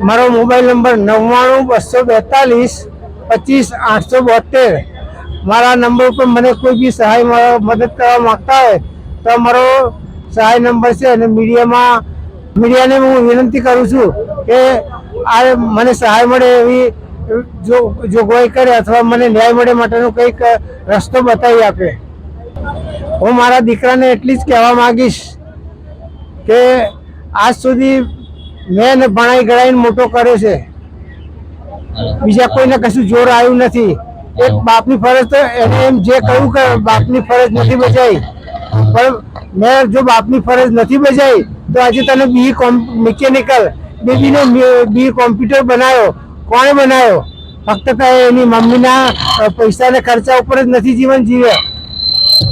મારો મોબાઈલ નંબર 99 242 25 872 મારા નંબર ઉપર મને કોઈ બી સહાય મદદ કરવા માંગતા હોય તો મારો સહાય નંબર છે, અને મીડિયાને હું વિનંતી કરું છું કે આ મને સહાય મળે એવી જોગવાઈ કરે અથવા મને ન્યાય મળે માટેનો કંઈક રસ્તો બતાવી આપે. હું મારા દીકરાને એટલી જ કહેવા માંગીશ કે આજ સુધી મેં એને ભણાઈ ગણાઈને મોટો કર્યો છે, બીજા કોઈને કશું જોર આવ્યું નથી. એક બાપની ફરજ તો એને એમ જે કહ્યું કે બાપની ફરજ નથી બજાવી, પણ મેં જો બાપની ફરજ નથી બજાવી તો આજે તને બી મિકેનિકલ બેબીને બી કોમ્પ્યુટર બનાવ્યો. કોણે બનાવ્યો? ફક્ત એની મમ્મીના પૈસા ને ખર્ચા ઉપર જ નથી જીવન જીવ્યા.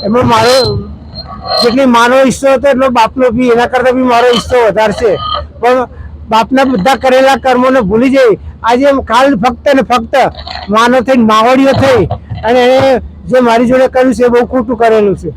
એમાં મારો જેટલી માનો હિસ્સો હતો એટલો બાપનો બી, એના કરતાં બી મારો હિસ્સો વધારે છે. પણ બાપના બધા કરેલા કર્મોને ભૂલી જઈ આજે ખાલી ફક્ત ને ફક્ત માનો થઈને માવડીઓ થઈ અને એને જે મારી જોડે કર્યું છે એ બહુ ખોટું કરેલું છે.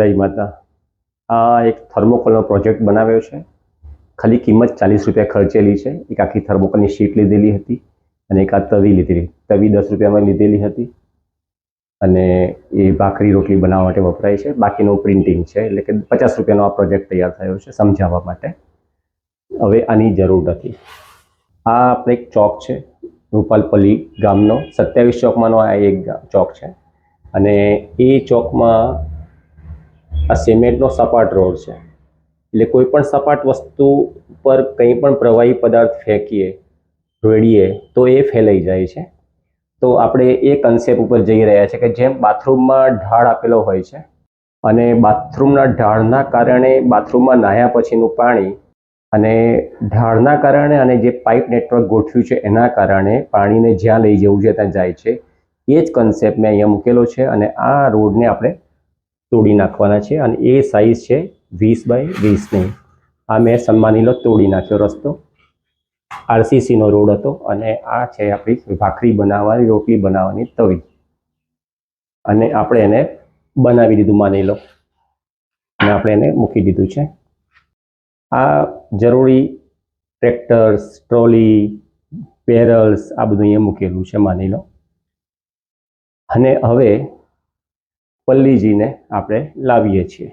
વરદાઈ માતા. આ એક થર્મોકોલનો પ્રોજેક્ટ બનાવ્યો છે. ખાલી કિંમત 40 રૂપિયા ખર્ચેલી છે. એક આખી થર્મોકોલની શીટ લીધેલી હતી અને એક આ તવી લીધેલી. તવી 10 રૂપિયામાં લીધેલી હતી અને એ ભાખરી રોટલી બનાવવા માટે વપરાય છે. બાકીનું પ્રિન્ટિંગ છે, એટલે કે 50 રૂપિયાનો આ પ્રોજેક્ટ તૈયાર થયો છે સમજાવવા માટે. હવે આની જરૂર નથી. આ આપણે એક ચોક છે રૂપાલપલ્લી ગામનો, 27 ચોકમાંનો આ એક ચોક છે અને એ ચોકમાં આ સિમેન્ટનો સપાટ રોડ છે. એટલે કોઈ પણ સપાટ વસ્તુ પર કંઈ પણ પ્રવાહી પદાર્થ ફેંકીએ, રેડીએ તો એ ફેલાઈ જાય છે. તો આપણે એ કન્સેપ્ટ ઉપર જઈ રહ્યા છે કે જેમ બાથરૂમમાં ઢાળ આપેલો હોય છે અને બાથરૂમના ઢાળના કારણે બાથરૂમમાં નાહ્યા પછીનું પાણી અને ઢાળના કારણે અને જે પાઇપ નેટવર્ક ગોઠવ્યું છે એના કારણે પાણીને જ્યાં લઈ જવું છે ત્યાં જાય છે. એ જ કન્સેપ્ટ મેં અહીંયા મૂકેલો છે અને આ રોડને આપણે તોડી નાખવાના છે અને એ સાઇઝ છે 20 બાય 20ની. આ મેં માની લો તોડી નાખ્યો રસ્તો. RCCનો રોડ હતો અને આ છે આપણી ભાખરી બનાવવાની, રોટલી બનાવવાની તવી અને આપણે એને બનાવી દીધું માની લો અને આપણે એને મૂકી દીધું છે. આ જરૂરી ટ્રેક્ટર્સ, ટ્રોલી, બેરલ્સ આ બધું અહીંયા મૂકેલું છે માની લો. અને હવે પલ્લીજીને આપણે લાવીએ છીએ.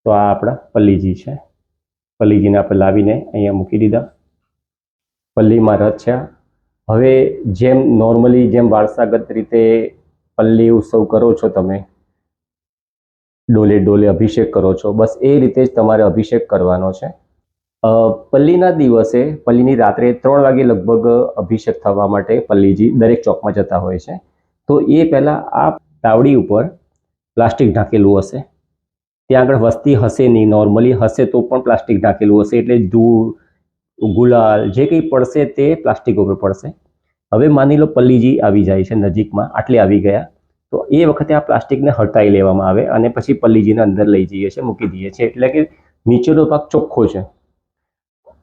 તો આ આપણા પલ્લીજી છે. પલ્લીજીને આપણે લાવીને અહીંયા મૂકી દીધા. પલ્લીમાં રથ છે. હવે જેમ નોર્મલી જેમ વારસાગત રીતે પલ્લી ઉત્સવ કરો છો તમે, ડોલે ડોલે અભિષેક કરો છો, બસ એ રીતે જ તમારે અભિષેક કરવાનો છે. પલ્લીના દિવસે, પલ્લીની રાત્રે 3 વાગે લગભગ અભિષેક થવા માટે પલ્લીજી દરેક ચોકમાં જતા હોય છે. તો એ પહેલાં આ તાવડી ઉપર પ્લાસ્ટિક ઢાંકેલું હશે. ત્યાં આગળ વસ્તી હશે નહીં, નોર્મલી હશે તો પણ પ્લાસ્ટિક ઢાંકેલું હશે, એટલે ધૂળ, ગુલાલ જે કંઈ પડશે તે પ્લાસ્ટિક ઉપર પડશે. હવે માની લો પલ્લીજી આવી જાય છે નજીકમાં, આટલે આવી ગયા, તો એ વખતે આ પ્લાસ્ટિકને હટાવી લેવામાં આવે અને પછી પલ્લીજીને અંદર લઈ જઈએ છીએ, મૂકી દઈએ છીએ. એટલે કે નીચેનો ભાગ ચોખ્ખો છે.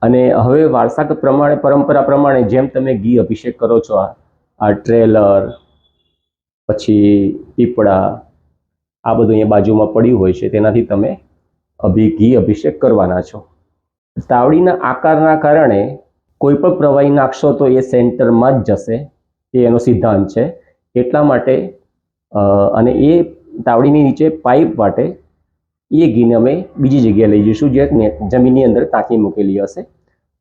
અને હવે વારસાગત પ્રમાણે, પરંપરા પ્રમાણે જેમ તમે ઘી અભિષેક કરો છો, આ ટ્રેલર, પછી પીપળા, આ બધું અહીંયા બાજુમાં પડ્યું હોય છે, તેનાથી તમે ઘી અભિષેક કરવાના છો. તાવડીના આકારના કારણે કોઈ પણ પ્રવાહી નાખશો તો એ સેન્ટરમાં જ જશે, એ એનો સિદ્ધાંત છે. એટલા માટે અને એ તાવડીની નીચે પાઇપ માટે એ ઘીને અમે બીજી જગ્યાએ લઈ જઈશું, જે જમીનની અંદર ટાંકી મૂકેલી હશે.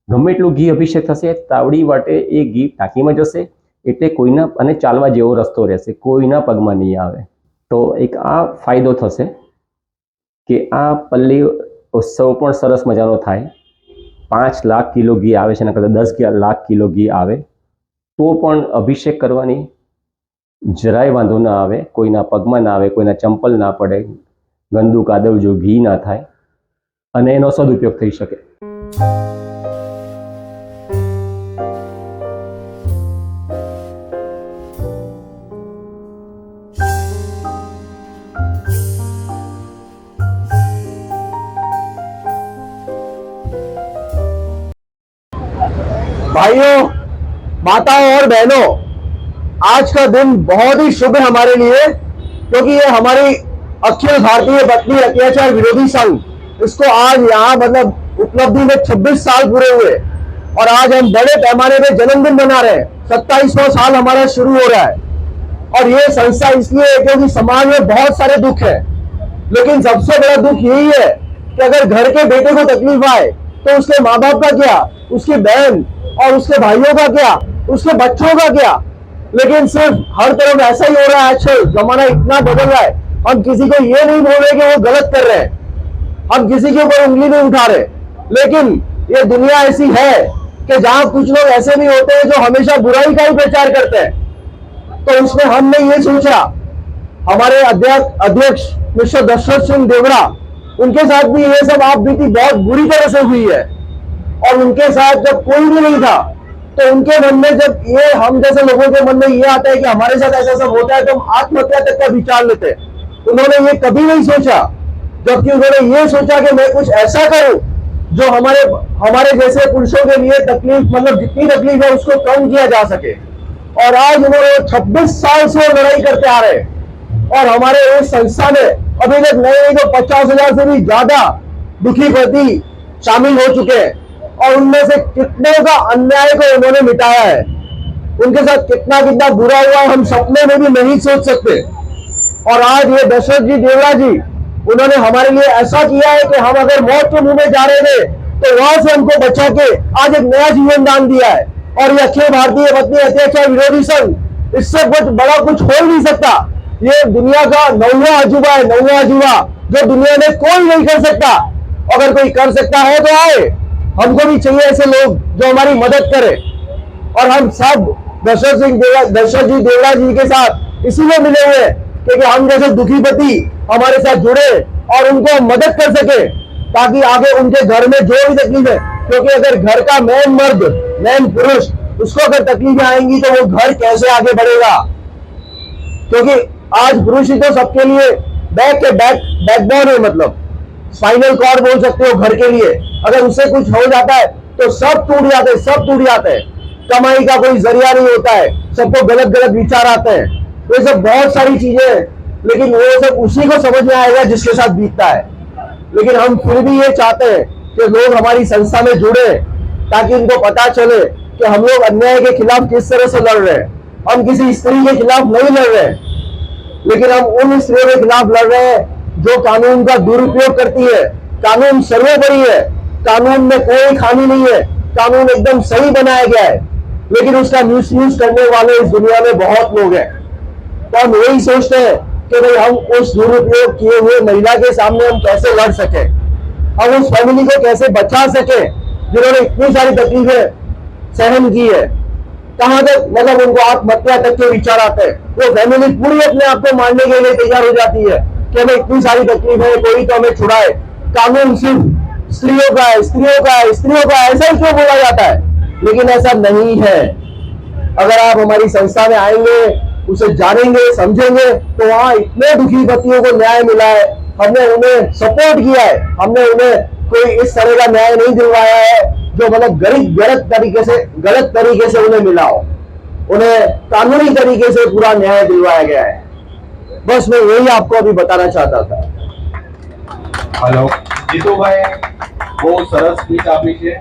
ગમે એટલું ઘી અભિષેક થશે, તાવડી માટે એ ઘી ટાંકીમાં જશે, એટલે કોઈના અને ચાલવા જેવો રસ્તો રહેશે, કોઈના પગમાં નહીં આવે. તો એક આ ફાયદો થશે કે આ પલ્લી ઉત્સવ પણ સરસ મજાનો થાય. 5 લાખ કિલો ઘી આવે છે, એના કરતાં 10 લાખ કિલો ઘી આવે તો પણ અભિષેક કરવાની જરાય વાંધો ના આવે, કોઈના પગમાં ના આવે, કોઈના ચંપલ ના પડે, ગંદુ કાદવ જો ઘી ના થાય અને એનો સદુપયોગ થઈ શકે. भाइयों, माताओं और बहनों, आज का दिन बहुत ही शुभ है हमारे लिए, क्योंकि ये हमारी अखिल भारतीय पत्नी अत्याचार विरोधी संघ, इसको आज यहाँ मतलब उपलब्धि में 26 साल पूरे हुए और आज हम बड़े पैमाने पे जन्मदिन मना रहे हैं. 27वां साल हमारा शुरू हो रहा है और ये संस्था इसलिए है क्योंकि समाज में बहुत सारे दुख है, लेकिन सबसे बड़ा दुख यही है कि अगर घर के बेटे को तकलीफ आए तो उसके माँ बाप का क्या, उसकी बहन और उसके भाइयों का क्या, उसके बच्चों का क्या. लेकिन सिर्फ हर तरफ ऐसा ही हो रहा है. आजकल जमाना इतना बदल रहा है, हम किसी को ये नहीं बोल रहे कि वो गलत कर रहे हैं, हम किसी के ऊपर उंगली नहीं उठा रहे, लेकिन ये दुनिया ऐसी है कि जहां कुछ लोग ऐसे भी होते हैं जो हमेशा बुराई का ही प्रचार करते हैं. तो उसमें हमने ये सोचा, हमारे अध्यक्ष मिस्टर दशरथ सिंह देवड़ा, उनके साथ भी ये सब आप बीती बहुत बुरी तरह से हुई है और उनके साथ जब कोई भी नहीं था तो उनके मन में जब ये हम जैसे लोगों के मन में ये आता है कि हमारे साथ ऐसा सब होता है तो हम आत्महत्या तक का विचार लेते हैं. उन्होंने ये कभी नहीं सोचा, जबकि उन्होंने ये सोचा कि मैं कुछ ऐसा करूं जो हमारे जैसे पुरुषों के लिए तकलीफ, मतलब जितनी तकलीफ है उसको कम किया जा सके. और आज उन्होंने 26 साल से लड़ाई करते आ रहे हैं और हमारे इस संस्था ने अभी तक नहीं तो 50,000 से भी ज्यादा दुखी पति शामिल हो चुके हैं और उनमें से कितने का अन्याय को उन्होंने मिटाया है, उनके साथ कितना कितना बुरा हुआ है हम सपने में भी नहीं सोच सकते। और आज ये दशरथ जी देवड़ा जी उन्होंने हमारे लिए ऐसा किया है कि हम अगर मौत के मुंह में जा रहे थे तो वहां से हमको बचा के आज एक नया जीवन दान दिया है। और ये अखिल भारतीय पत्नी अत्याचार विरोधी संघ इससे कुछ बड़ा कुछ हो नहीं सकता। ये दुनिया का 9वां अजूबा है, 9वां अजूबा जो दुनिया में कोई नहीं कर सकता। अगर कोई कर सकता है तो आए, हमको भी चाहिए ऐसे लोग जो हमारी मदद करे। और हम सब दशरथ जी देवड़ा जी के साथ इसीलिए मिले हुए हैं क्योंकि हम जैसे दुखी पति हमारे साथ जुड़े और उनको मदद कर सके ताकि आगे उनके घर में जो भी तकलीफ है, क्योंकि अगर घर का मेन मर्द मेन पुरुष उसको अगर तकलीफें आएंगी तो वो घर कैसे आगे बढ़ेगा। क्योंकि आज पुरुष ही तो सबके लिए बैकबोन है, मतलब स्पाइनल कॉर्ड बोल सकते हो घर के लिए। अगर उससे कुछ हो जाता है तो सब टूट जाते हैं। कमाई का कोई जरिया नहीं होता है, सबको गलत गलत विचार आते हैं, ये सब बहुत सारी चीजें हैं, लेकिन वो सब उसी को समझ में आएगा जिसके साथ बीतता है। लेकिन हम फिर भी ये चाहते हैं कि लोग हमारी संस्था में जुड़े ताकि उनको पता चले कि हम लोग अन्याय के खिलाफ किस तरह से लड़ रहे हैं। हम किसी स्त्री के खिलाफ नहीं लड़ रहे हैं, लेकिन हम उन स्त्रियों के खिलाफ लड़ रहे हैं जो कानून का दुरुपयोग करती है। कानून सर्वोपरि है, कानून में कोई खामी नहीं है, कानून एकदम सही बनाया गया है, लेकिन उसका मिसयूज करने वाले इस दुनिया में बहुत लोग हैं। तो हम यही सोचते हैं कि भाई हम उस दुरुपयोग किए हुए महिला के सामने हम कैसे लड़ सके, हम उस फैमिली को कैसे बचा सके जिन्होंने इतनी सारी तकलीफें सहन की है। कहां तक मतलब उनको आत्महत्या तक के विचार आते हैं। वो फैमिली पूरी अपने आप को मारने के लिए तैयार हो जाती है कि हमें इतनी सारी तकलीफ है, कोई तो हमें छुड़ाए। कानून सिर्फ स्त्रियों का है, ऐसा ही क्यों बोला जाता है? लेकिन ऐसा नहीं है। अगर आप हमारी संस्था में आएंगे, उसे जानेंगे, समझेंगे तो वहां इतने दुखी पतियों को न्याय मिला है। हमने उन्हें सपोर्ट किया है, हमने उन्हें कोई इस तरह का न्याय नहीं दिलवाया है जो मतलब गलत तरीके से उन्हें मिला हो। उन्हें कानूनी तरीके से पूरा न्याय दिलवाया गया है। बस मैं यही आपको अभी बताना चाहता था। हेलो જીતુભાઈ, બહુ સરસ સ્પીચ આપી છે।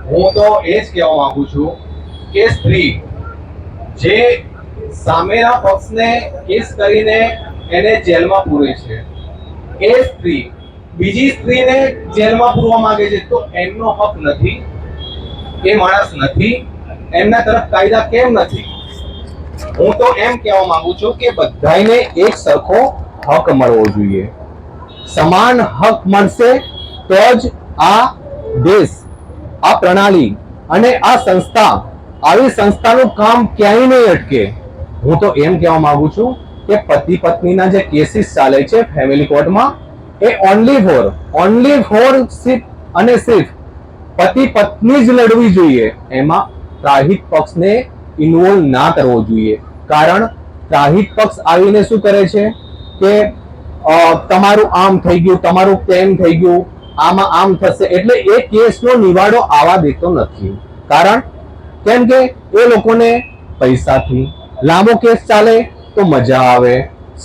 હું તો એ જ કહેવા માંગુ છું કે સ્ત્રી જે સામેના પક્ષને કેસ કરીને એને જેલમાં પૂરે છે, એ સ્ત્રી બીજી સ્ત્રીને જેલમાં પૂરવા માંગે છે તો એમનો હક નથી? એ માણસ નથી? એમના તરફ કાયદા કેમ નથી? હું તો એમ કહેવા માંગુ છું કે બધાને એક સરખો હક મળવો જોઈએ। સમાન હક મળશે તો જ આ દેશ, આ પ્રણાલી અને આ સંસ્થા, આવી સંસ્થાનું કામ ક્યાંય નહીં અટકે। હું તો એમ કહેવા માંગુ છું કે પતિ પત્નીના જે કેસીસ ચાલે છે ફેમિલી કોર્ટમાં, એ ઓનલી ફોર સિર્ફ પતિ પત્ની જ લડવી જોઈએ। એમાં ત્રાહિત પક્ષને ઇન્વોલ્વ ના કરવો જોઈએ। કારણ ત્રાહિત પક્ષ આવીને શું કરે છે કે તમારું આમ થઈ ગયું, તમારું તેમ થઈ ગયું, આમાં આમ થશે, એટલે એ કેસનો નિવાડો આવા દેતો નથી। કારણ કેમ કે એ લોકોને પૈસાથી લાંબો કેસ ચાલે તો મજા આવે,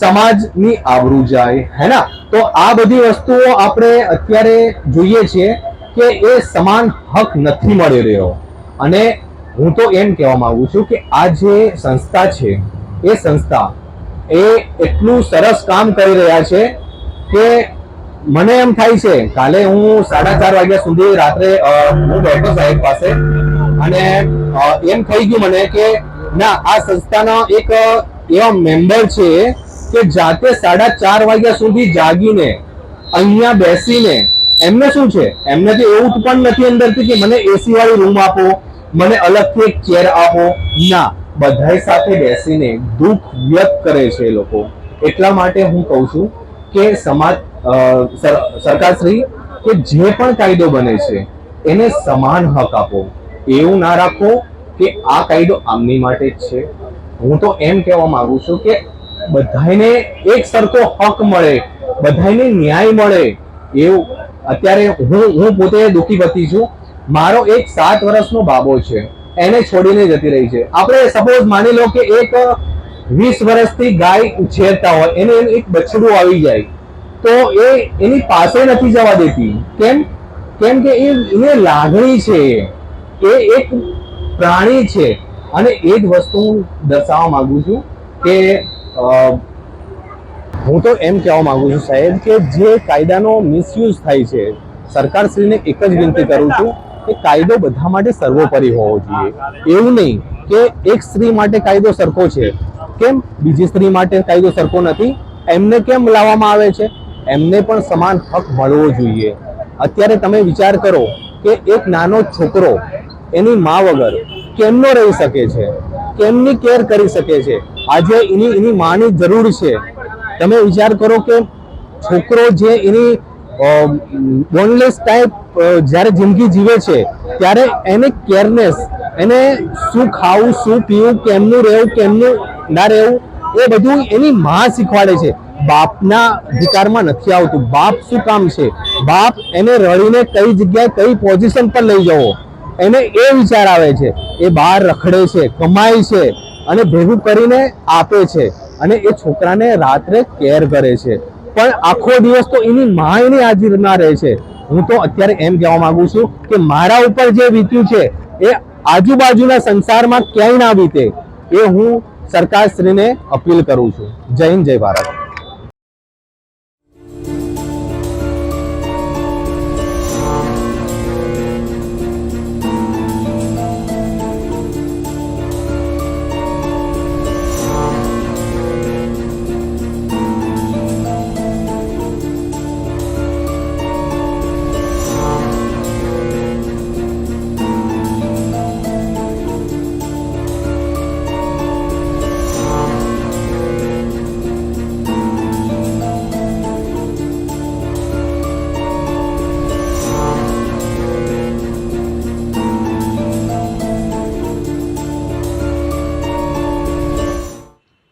સમાજની આબરૂ જાય, હે ના? તો આ બધી વસ્તુઓ આપણે અત્યારે જોઈએ છીએ કે એ સમાન હક નથી મળી રહ્યો। અને હું તો એમ કહેવા માંગુ છું કે આ જે સંસ્થા છે એ સંસ્થા એ એટલું સરસ કામ કરી રહ્યા છે કે મને એમ થાય છે, કાલે હું 4:30 વાગ્યા સુધી રાત્રે હું બેઠો સાહેબ પાસે અને એમ થઈ ગયું મને કે ના, આ સંસ્થાનો એક એવા મેમ્બર છે કે જાતે 4:30 વાગ્યા સુધી જાગીને અહીંયા બેસીને એમને શું છે, એમને તો એવું પણ નથી અંદરથી કે મને એસી વાળી રૂમ આપો, મને અલગથી એક ચેર આપો, ના, બધાય સાથે બેસીને દુઃખ વ્યક્ત કરે છે એ લોકો। એટલા માટે હું કહું છું કે સમાજ સરકારશ્રી કે જે પણ કાયદો બને છે એને સમાન હક આપો। એવું ના રાખો કે આ કાયદો આમની માટે જ છે। હું તો એમ કહેવા માંગુ છું કે બધાને એક સરખો હક મળે, બધાને ન્યાય મળે। એવું અત્યારે હું પોતે દુઃખી પતિ છું। મારો એક 7 વર્ષનો બાબો છે, એને છોડીને જતી રહી છે। આપણે સપોઝ માની લો કે એક 20 વર્ષથી ગાય ઉછેરતા હોય, એને એક બચ્ચું આવી જાય તો એ એની પાસે નથી જવા દેતી. કેમ? કેમ કે એને લાગણી છે, એ એક પ્રાણી છે. અને એ જ વસ્તુ હું દર્શાવવા માંગુ છું કે હું તો એમ કહેવા માંગુ છું સાહેબ કે જે કાયદાનો મિસયુઝ થાય છે, સરકારશ્રીને એક જ વિનંતી કરું છું કે કાયદો બધા માટે સર્વોપરી હોવો જોઈએ. એવું નહીં કે એક સ્ત્રી માટે કાયદો સરખો છે, કેમ બીજી સ્ત્રી માટે કાયદો સરખો નથી? એમને કેમ લાવવામાં આવે છે? એમને પણ સમાન હક મળવો જોઈએ. અત્યારે તમે વિચાર કરો કે એક નાનો છોકરો એની મા વગર કેમનો રહી શકે છે, કેમની કેર કરી શકે છે? આજે એની માની જરૂર છે. તમે વિચાર કરો કે છોકરો જે એની બોનલેસ ટાઈપ જ્યારે જિંદગી જીવે છે ત્યારે એને કેરનેસ, એને શું ખાવું, શું પીવું, કેમનું રહેવું, કેમનું ના રહેવું, એ બધું એની માં શીખવાડે છે. બાપના અધિકારમાં નથી આવતું. બાપ શું કામ છે? બાપ એને રડીને કઈ જગ્યાએ કઈ પોઝિશન પર લઈ જવો એને એ વિચાર આવે છે. એ બહાર રખડે છે, કમાય છે અને ભેગું કરીને આપે છે અને એ છોકરાને રાત્રે કેર કરે છે. પણ આખો દિવસ તો એની માં એની હાજરીમાં રહે છે. હું તો અત્યારે એમ કહેવા માંગુ છું કે મારા ઉપર જે વીત્યું છે એ આજુબાજુના સંસારમાં ક્યાંય ના વીતે, એ હું સરકારશ્રીને અપીલ કરું છું. જય હિન્દ, જય ભારત.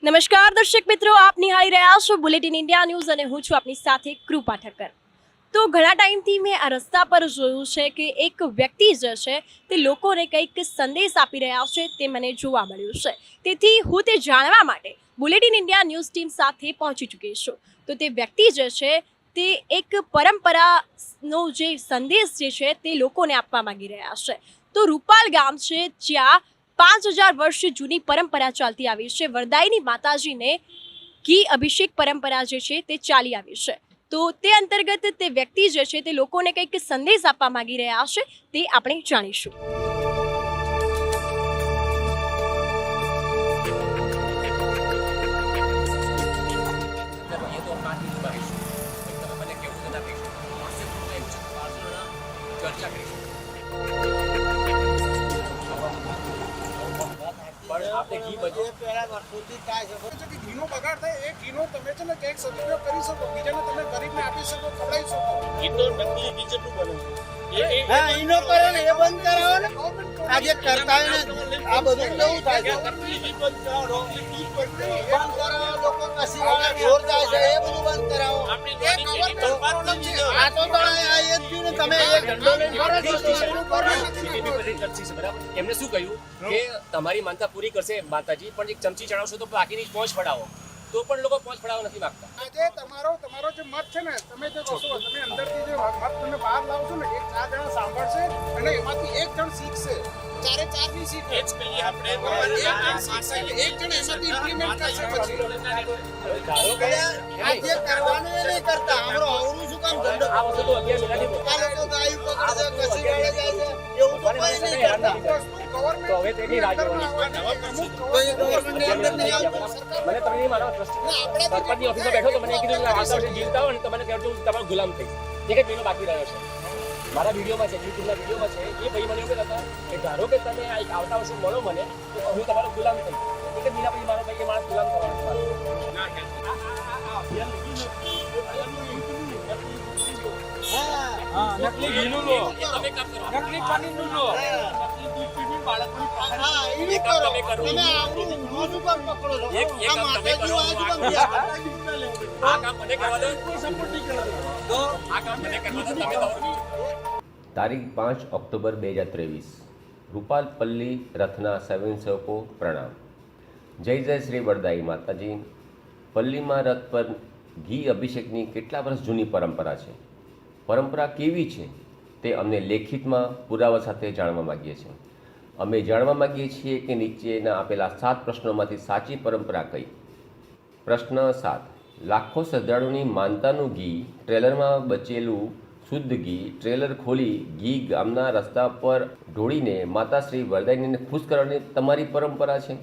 નમસ્કાર દર્શક મિત્રો, આપ નિહાળી રહ્યા છો બુલેટિન ઇન્ડિયા ન્યૂઝ અને હું છું આપની સાથે કૃપા ઠક્કર. તો ઘણા ટાઈમથી મેં આ રસ્તા પર જોયું છે કે એક વ્યક્તિ જે છે તે લોકોને કંઈક સંદેશ આપી રહ્યા છે, તે મને જોવા મળ્યું છે. તેથી હું તે જાણવા માટે બુલેટિન ઇન્ડિયા ન્યૂઝ ટીમ સાથે પહોંચી ચૂકી છું. તો તે વ્યક્તિ જે છે તે એક પરંપરાનો જે સંદેશ જે છે તે લોકોને આપવા માંગી રહ્યા છે. તો રૂપાલ ગામ છે જ્યાં 5000 વર્ષ જૂની પરંપરા ચાલતી આવી છે. વરદાયની માતાજીને ઘી અભિષેક પરંપરા જે છે તે ચાલી આવી છે. તો તે અંતર્ગત તે વ્યક્તિ જે છે તે લોકોને કંઈક સંદેશ આપવા માંગી રહ્યા છે, તે આપણે જાણીશું. ઘીનો બગાડ થાય એ ઘીનો તમે છે ને ક્યાંક સદુપયોગ કરી શકો, બીજાને તમે ગરીબને આપી શકો, ખવડાવી શકો. ઘી તો નકલી ઘી જેટલું બને હા એનો કરે ને એ બંધ કરાવો ને. આજે કરતા હોય ને આ બધું કેવું થાય છે, નકલી ઘી બંધ કરાવો, ઘી બંધ કરાવો, લોકો કસી વાળા ઢોર જાય છે એ બધું બંધ કરાવો. આ તો આ એક થયું ને તમે એક ધંધો લઈને કરો છો. એમને શું કહ્યું કે તમારી માનતા પૂરી કરશે માતાજી, પણ એક ચમચી ચડાવશો તો બાકીની પહોંચ પડાવો, તો પણ લોકો પહોંચ પડાવવા નથી માંગતા. આજે તમારો જે મત છે ને, તમે જે કહો તમે અંદરથી જે મત તમે બહાર લાવશો ને, એક 4 જણા સાંભળશે અને એમાંથી એક જણ શીખશે. 4 ની શીખે જ કહીએ આપણે, એક જણ શીખશે એટલે એક જણ એમાંથી ઇમ્પ્લિમેન્ટ કરશે. પછી આજે કરવાનું એ નહીં કરતા, અમારો આવરું શું કામ ધંધો આ વસ્તુ તો 11 મહિનાથી આ લોકો ગાયું પકડે છે, કસી વાળે જાય છે, એવું તો કોઈ નહીં કરતા. તો હવે તેની રાહ જોવાની. ગવર્મેન્ટની અંદર નહીં આવતું. મને તમે નહીં માનો, સરપંચની ઓફિસમાં બેઠો તો મને કીધું કે આવતા વર્ષે જીવતા હોય ને તો મને કહેજો હું તમારો ગુલામ થઈશ. એક જ મહિનો બાકી રહ્યો છે. મારા વિડીયોમાં છે, યુટ્યુબના વિડીયોમાં છે, એ ભાઈ મને એવું કહેતા હતા કે ધારો કે તમે આવતા વર્ષે મળો મને તો હું તમારો ગુલામ થઈશ. એક જ મહિના પછી મારો ભાઈ કે મારા ગુલામ થવાનો છે. નકલી ઘીનું લો, નકલી પનીરનું લો, નકલી દૂધનું બાળકનું હા એવી કરો. તમે આવડું હું શું કામ પકડો છો? આ માતાજીઓ આ શું કામ ગયા? આ કામ મને કરવા દો, કોઈ સપોર્ટ નહીં કરો તો આ કામ મને કરવા દો. તમે તમારું તારીખ 5 ઓક્ટોબર 2023 રૂપાલપલ્લી રથના સ્વયંસેવકો પ્રણામ. જય જય શ્રી વરદાઈ માતાજી. પલ્લીમાં રથ પર ઘી અભિષેકની કેટલા વર્ષ જૂની પરંપરા છે? પરંપરા કેવી છે તે અમને લેખિતમાં પુરાવા સાથે જાણવા માગીએ છીએ. અમે જાણવા માગીએ છીએ કે નીચેના આપેલા 7 પ્રશ્નોમાંથી સાચી પરંપરા કઈ? પ્રશ્ન 7. લાખો શ્રદ્ધાળુની માનતાનું ઘી ટ્રેલરમાં બચેલું શુદ્ધ ઘી ટ્રેલર ખોલી ઘી ગામના રસ્તા પર ઢોળીને માતા શ્રી વરદાયીને ખુશ કરવાની તમારી પરંપરા છે.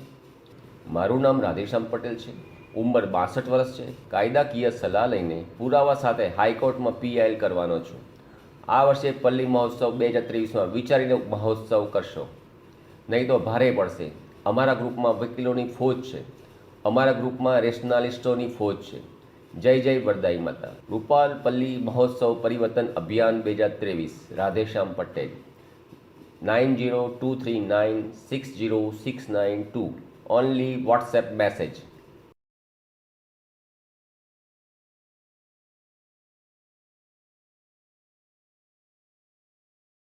મારું નામ રાધેશ્યામ પટેલ છે. ઉંમર 62 વર્ષ છે. કાયદાકીય સલાહ લઈને પુરાવા સાથે હાઈકોર્ટમાં PIL કરવાનો છું. આ વર્ષે પલ્લી મહોત્સવ 2023માં વિચારીને મહોત્સવ કરશો, નહીં તો ભારે પડશે. અમારા ગ્રુપમાં વકીલોની ફોજ છે. અમારા ગ્રુપમાં રેશનાલિસ્ટોની ફોજ છે. જય જય વરદાઈ માતા. રૂપાલ પલ્લી મહોત્સવ પરિવર્તન અભિયાન 2023. Radheshyam Patel. 9023960692. Only WhatsApp message.